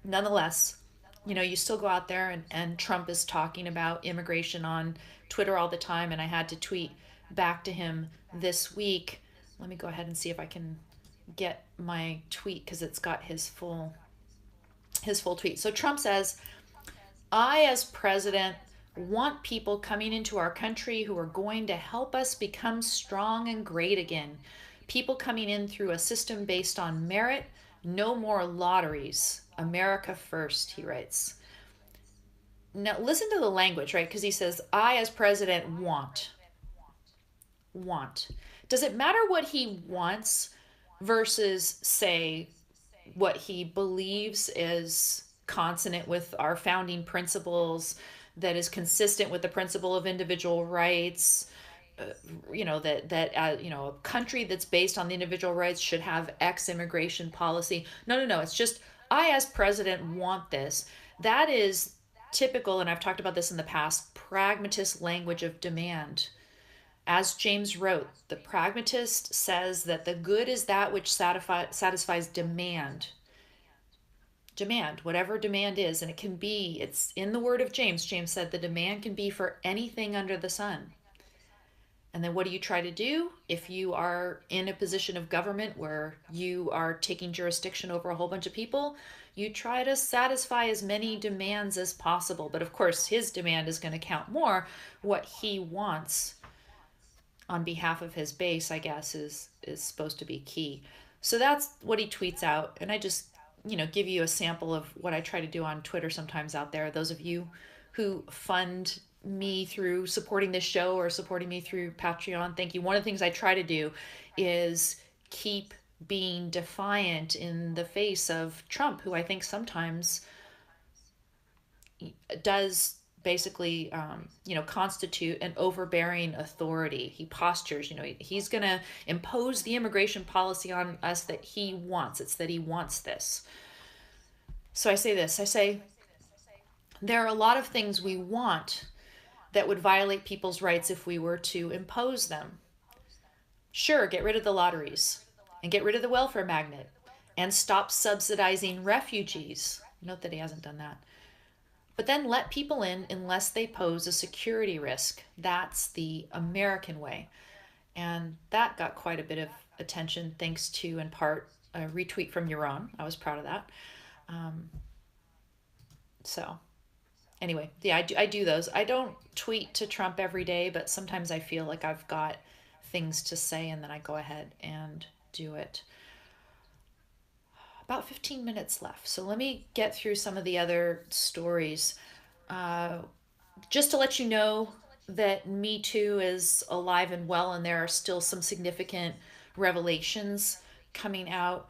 Nonetheless, you still go out there and Trump is talking about immigration on Twitter all the time, and I had to tweet back to him this week. Let me go ahead and see if I can get my tweet because it's got his full tweet. So Trump says, "I, as president, want people coming into our country who are going to help us become strong and great again. People coming in through a system based on merit, no more lotteries. America first," he writes. Now listen to the language, right? Because he says, "I, as president, want." Does it matter what he wants versus, say, what he believes is consonant with our founding principles, that is consistent with the principle of individual rights? A country that's based on the individual rights should have X immigration policy. No. It's just, I, as president, want this. That is typical, and I've talked about this in the past, pragmatist language of demand. As James wrote, the pragmatist says that the good is that which satisfies demand. Demand, whatever demand is, and it's in the word of James. James said the demand can be for anything under the sun. And then what do you try to do if you are in a position of government where you are taking jurisdiction over a whole bunch of people? You try to satisfy as many demands as possible. But of course, his demand is going to count more. What he wants on behalf of his base, I guess, is supposed to be key. So that's what he tweets out. And I just, give you a sample of what I try to do on Twitter sometimes out there. Those of you who fund me through supporting this show or supporting me through Patreon, thank you. One of the things I try to do is keep being defiant in the face of Trump, who I think sometimes does basically, constitute an overbearing authority. He postures, he's going to impose the immigration policy on us that he wants. It's that he wants this. So I say this, I say, there are a lot of things we want that would violate people's rights if we were to impose them. Sure, get rid of the lotteries and get rid of the welfare magnet and stop subsidizing refugees. Note that he hasn't done that. But then let people in unless they pose a security risk. That's the American way. And that got quite a bit of attention thanks to, in part, a retweet from Yaron. I was proud of that. Um, so, anyway, yeah, I do those. I don't tweet to Trump every day, but sometimes I feel like I've got things to say and then I go ahead and do it. About 15 minutes left. So let me get through some of the other stories. Uh, just to let you know that Me Too is alive and well, and there are still some significant revelations coming out.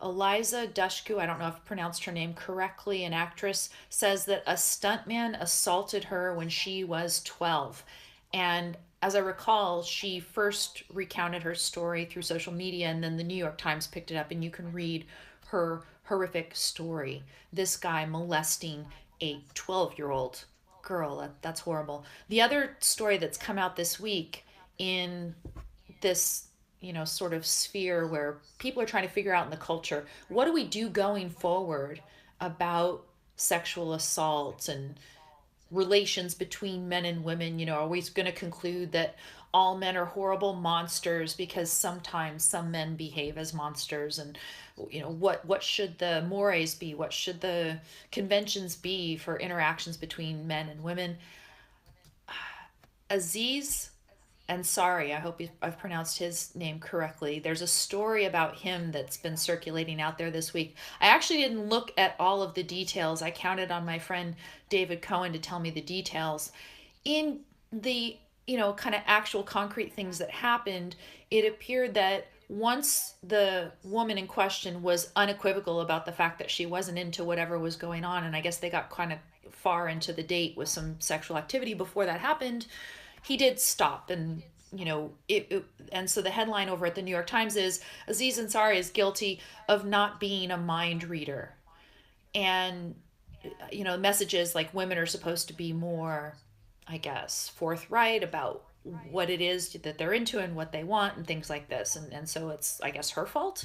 Eliza Dushku, I don't know if I pronounced her name correctly, an actress, says that a stuntman assaulted her when she was 12. And as I recall, she first recounted her story through social media, and then the New York Times picked it up, and you can read her horrific story. This guy molesting a 12-year-old girl. That's horrible. The other story that's come out this week in this sort of sphere where people are trying to figure out in the culture, what do we do going forward about sexual assault and relations between men and women? Are we going to conclude that all men are horrible monsters because sometimes some men behave as monsters? And what should the mores be? What should the conventions be for interactions between men and women? Aziz Ansari, I hope I've pronounced his name correctly. There's a story about him that's been circulating out there this week. I actually didn't look at all of the details. I counted on my friend David Cohen to tell me the details. In the, kind of actual concrete things that happened, it appeared that once the woman in question was unequivocal about the fact that she wasn't into whatever was going on, and I guess they got kind of far into the date with some sexual activity before that happened, he did stop. And and so the headline over at the New York Times is Aziz Ansari is guilty of not being a mind reader. And messages like women are supposed to be more, I guess, forthright about what it is that they're into and what they want and things like this. And so it's, I guess, her fault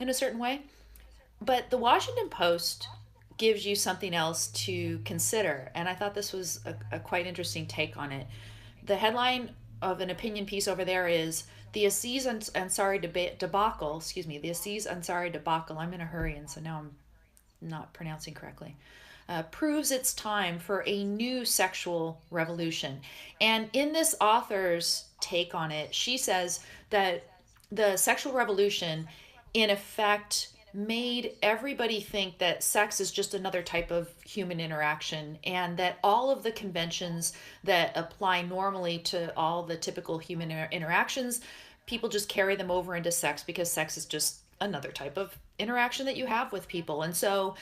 in a certain way. But the Washington Post gives you something else to consider, and I thought this was a quite interesting take on it. The headline of an opinion piece over there is the Aziz Ansari debacle. Excuse me, the Aziz Ansari debacle. I'm in a hurry, and so now I'm not pronouncing correctly. Proves it's time for a new sexual revolution. And in this author's take on it, she says that the sexual revolution, in effect, made everybody think that sex is just another type of human interaction, and that all of the conventions that apply normally to all the typical human interactions, people just carry them over into sex because sex is just another type of interaction that you have with people. And so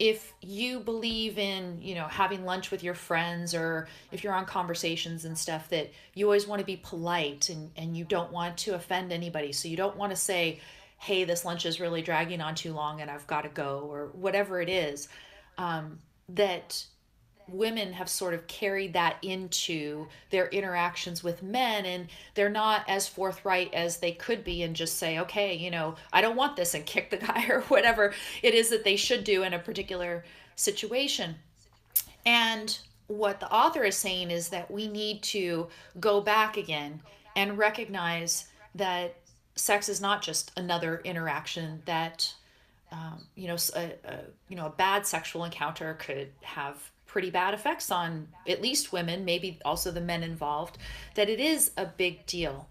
if you believe in having lunch with your friends, or if you're on conversations and stuff, that you always want to be polite, and you don't want to offend anybody, so you don't want to say, hey, this lunch is really dragging on too long and I've got to go, or whatever it is, that women have sort of carried that into their interactions with men, and they're not as forthright as they could be and just say, okay, I don't want this, and kick the guy or whatever it is that they should do in a particular situation. And what the author is saying is that we need to go back again and recognize that sex is not just another interaction, that a bad sexual encounter could have pretty bad effects on at least women, maybe also the men involved, that it is a big deal.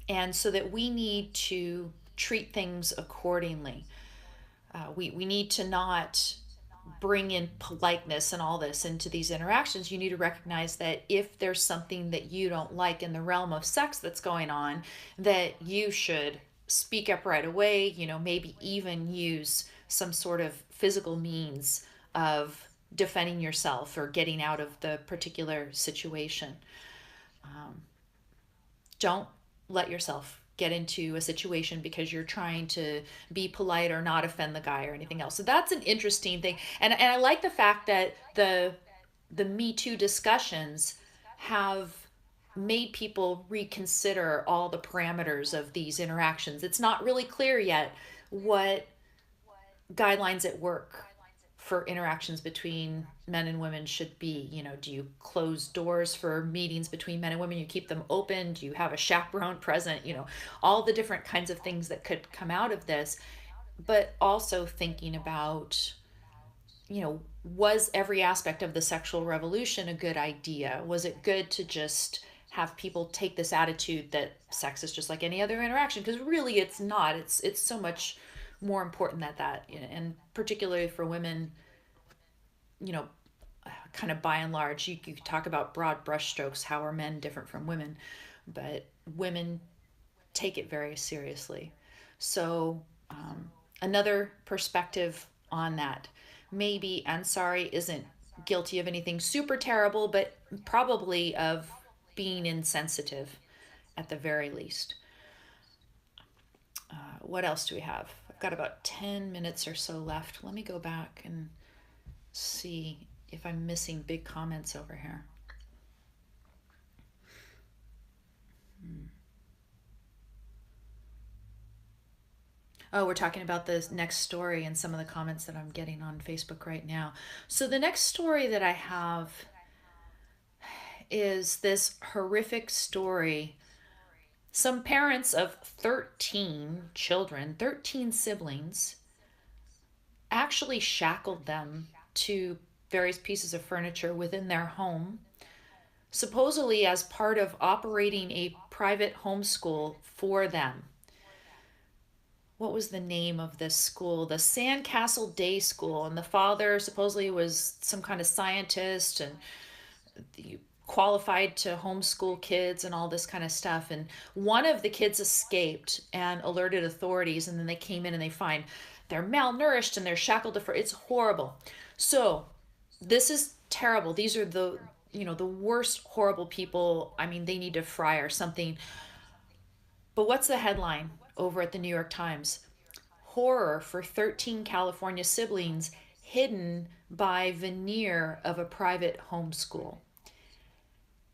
And so that we need to treat things accordingly. We need to not bring in politeness and all this into these interactions. You need to recognize that if there's something that you don't like in the realm of sex that's going on, that you should speak up right away, maybe even use some sort of physical means of defending yourself or getting out of the particular situation. Don't let yourself get into a situation because you're trying to be polite or not offend the guy or anything else. So that's an interesting thing. And I like the fact that the Me Too discussions have made people reconsider all the parameters of these interactions. It's not really clear yet what guidelines at work for interactions between men and women should be. You know, do you close doors for meetings between men and women? You keep them open? Do you have a chaperone present? You know, all the different kinds of things that could come out of this. But also thinking about, you know, was every aspect of the sexual revolution a good idea? Was it good to just have people take this attitude that sex is just like any other interaction? Because really it's not. It's so much more important than that, and particularly for women, you know, kind of by and large, you talk about broad brushstrokes. How are men different from women? But women take it very seriously. So, another perspective on that. Maybe Ansari isn't guilty of anything super terrible, but probably of being insensitive at the very least. What else do we have? I've got about 10 minutes or so left. Let me go back and see if I'm missing big comments over here. Oh, we're talking about the next story and some of the comments that I'm getting on Facebook right now. So, the next story that I have is this horrific story. Some parents of 13 children, 13 siblings, actually shackled them to various pieces of furniture within their home, supposedly as part of operating a private homeschool for them. What was the name of this school? The Sandcastle Day School. And the father supposedly was some kind of scientist and qualified to homeschool kids and all this kind of stuff. And one of the kids escaped and alerted authorities, and then they came in and they find they're malnourished and they're shackled to it's horrible. So this is terrible. These are the, you know, the worst horrible people. I mean, they need to fry or something. But what's the headline over at the New York Times? Horror for 13 California siblings hidden by veneer of a private homeschool.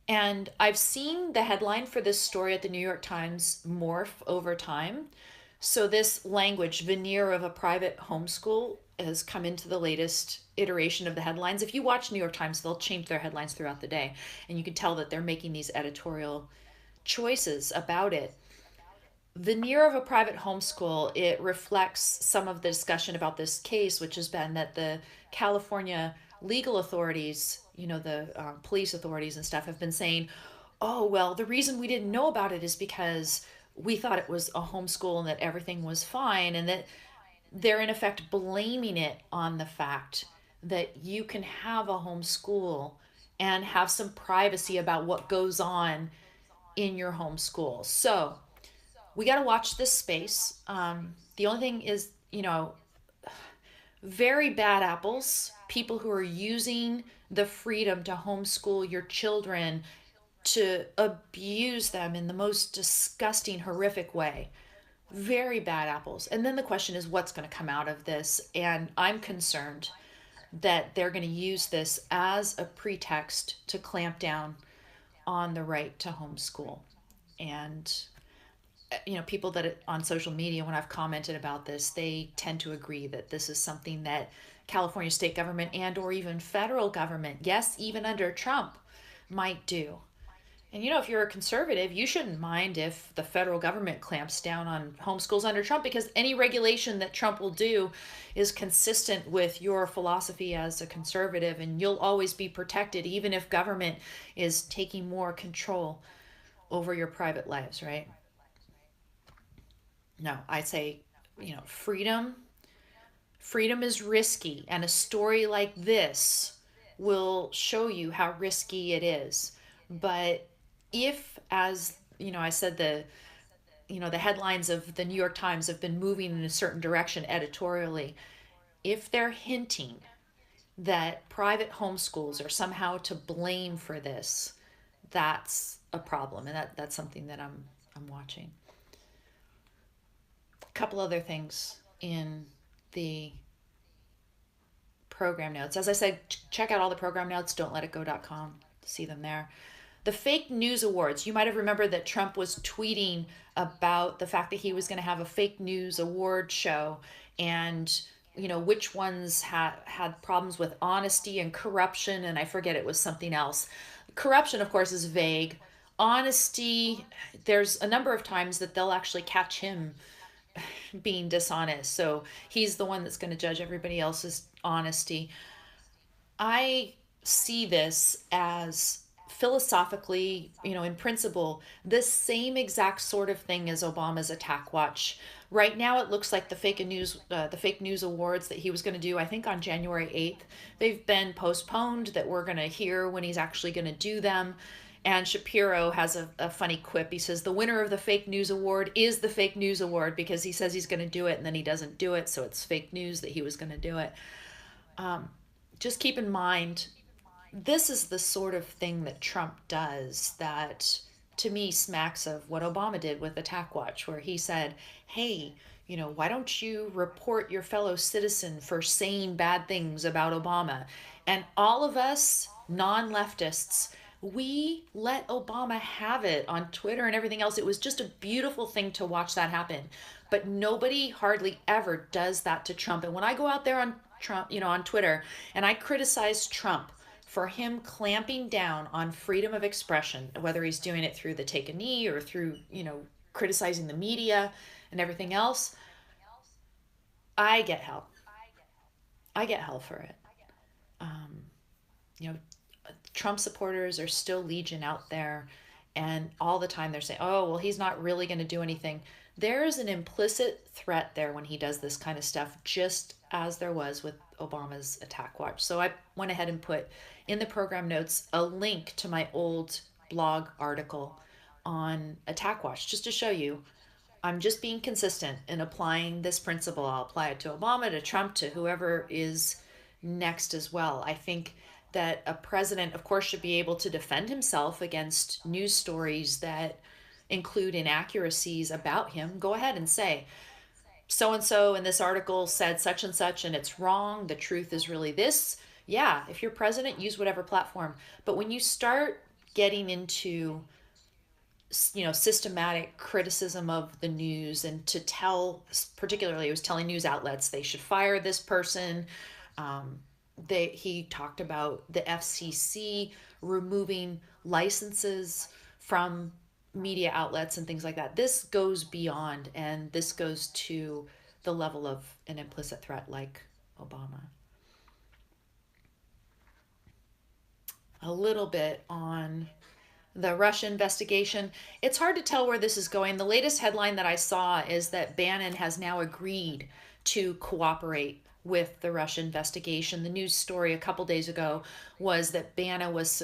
And I've seen the headline for this story at the New York Times morph over time. So this language, veneer of a private homeschool, has come into the latest iteration of the headlines. If you watch New York Times, they'll change their headlines throughout the day. And you can tell that they're making these editorial choices about it. Veneer of a private homeschool, it reflects some of the discussion about this case, which has been that the California legal authorities, you know, the police authorities and stuff, have been saying, oh, well, the reason we didn't know about it is because we thought it was a homeschool and that everything was fine, and that they're in effect blaming it on the fact that you can have a homeschool and have some privacy about what goes on in your homeschool. So we got to watch this space. The only thing is, you know, very bad apples, people who are using the freedom to homeschool your children to abuse them in the most disgusting, horrific way. Very bad apples. And then the question is, what's going to come out of this? And I'm concerned that they're going to use this as a pretext to clamp down on the right to homeschool. And you know, people that on social media, when I've commented about this, they tend to agree that this is something that California state government and or even federal government, yes, even under Trump, might do. And you know, if you're a conservative, you shouldn't mind if the federal government clamps down on homeschools under Trump, because any regulation that Trump will do is consistent with your philosophy as a conservative, and you'll always be protected even if government is taking more control over your private lives, right? No, I say, you know, freedom is risky, and a story like this will show you how risky it is. But if, as you know, I said, the headlines of the New York Times have been moving in a certain direction editorially, if they're hinting that private homeschools are somehow to blame for this, that's a problem, and that's something that I'm watching. couple other things in the program notes. As I said, check out all the program notes, don'tletitgo.com, see them there. The fake news awards. You might have remembered that Trump was tweeting about the fact that he was going to have a fake news award show, and which ones had problems with honesty and corruption, and I forget, it was something else. Corruption, of course, is vague. Honesty, there's a number of times that they'll actually catch him being dishonest, so he's the one that's going to judge everybody else's honesty. I see this as philosophically, in principle, this same exact sort of thing as Obama's attack watch. Right now, it looks like the fake news awards that he was going to do, I think on January 8th, they've been postponed. That we're going to hear when he's actually going to do them. And Shapiro has a funny quip. He says the winner of the fake news award is the fake news award, because he says he's going to do it and then he doesn't do it, so it's fake news that he was going to do it. Just keep in mind, this is the sort of thing that Trump does that to me smacks of what Obama did with Attack Watch, where he said, hey, why don't you report your fellow citizen for saying bad things about Obama? And all of us non-leftists, we let Obama have it on Twitter and everything else. It was just a beautiful thing to watch that happen. But nobody hardly ever does that to Trump. And when I go out there on Trump, on Twitter, and I criticize Trump for him clamping down on freedom of expression, whether he's doing it through the take a knee or through, criticizing the media and everything else, I get hell. I get hell for it. You know, Trump supporters are still legion out there, and all the time they're saying, oh, well, he's not really going to do anything. There is an implicit threat there when he does this kind of stuff, just as there was with Obama's attack watch. So I went ahead and put in the program notes a link to my old blog article on attack watch, just to show you I'm just being consistent in applying this principle. I'll apply it to Obama, to Trump, to whoever is next as well. I think that a president, of course, should be able to defend himself against news stories that include inaccuracies about him. Go ahead and say, so and so in this article said such and such, and it's wrong. The truth is really this. Yeah, if you're president, use whatever platform. But when you start getting into systematic criticism of the news, and to tell, particularly it was telling news outlets they should fire this person. He talked about the FCC removing licenses from media outlets and things like that. This goes beyond, and this goes to the level of an implicit threat like Obama. A little bit on the Russia investigation. It's hard to tell where this is going. The latest headline that I saw is that Bannon has now agreed to cooperate with the Russia investigation. The news story a couple days ago was that Bannon was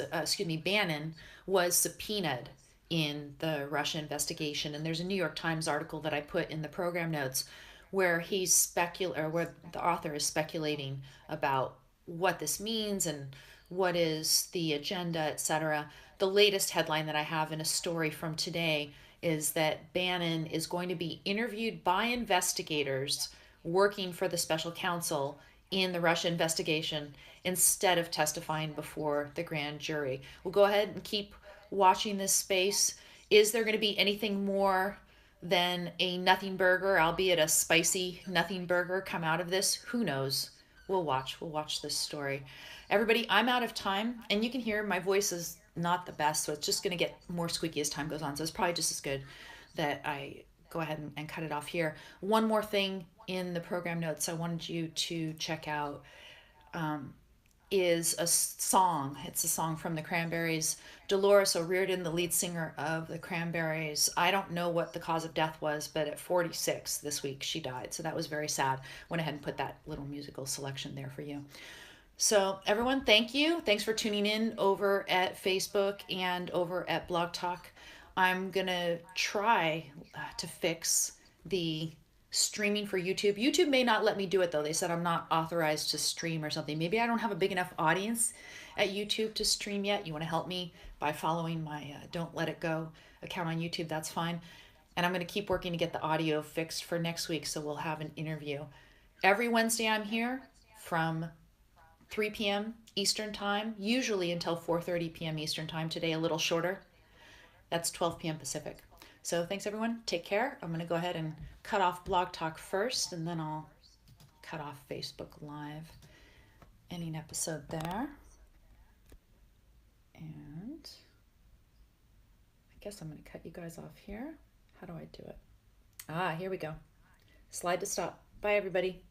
subpoenaed in the Russia investigation, and there's a New York Times article that I put in the program notes where where the author is speculating about what this means and what is the agenda, etc. The latest headline that I have in a story from today is that Bannon is going to be interviewed by investigators working for the special counsel in the Russia investigation instead of testifying before the grand jury. We'll go ahead and keep watching this space. Is there going to be anything more than a nothing burger, albeit a spicy nothing burger, come out of this? Who knows? We'll watch this story. Everybody, I'm out of time, and you can hear my voice is not the best, so it's just going to get more squeaky as time goes on. So it's probably just as good that I go ahead and cut it off here. One more thing in the program notes I wanted you to check out is a song. It's a song from the Cranberries. Dolores O'Riordan, the lead singer of the Cranberries, I don't know what the cause of death was, but at 46 this week she died. So that was very sad. Went ahead and put that little musical selection there for you. So everyone, thank you. Thanks for tuning in over at Facebook and over at Blog Talk. I'm going to try to fix the streaming for YouTube. YouTube may not let me do it though. They said I'm not authorized to stream or something. Maybe I don't have a big enough audience at YouTube to stream yet. You want to help me by following my Don't Let It Go account on YouTube, that's fine. And I'm going to keep working to get the audio fixed for next week, so we'll have an interview. Every Wednesday I'm here from 3 p.m. Eastern Time, usually until 4:30 p.m. Eastern Time. Today a little shorter. That's 12 p.m. Pacific. So thanks everyone. Take care. I'm going to go ahead and cut off Blog Talk first, and then I'll cut off Facebook Live. Ending episode there. And I guess I'm going to cut you guys off here. How do I do it? Here we go. Slide to stop. Bye, everybody.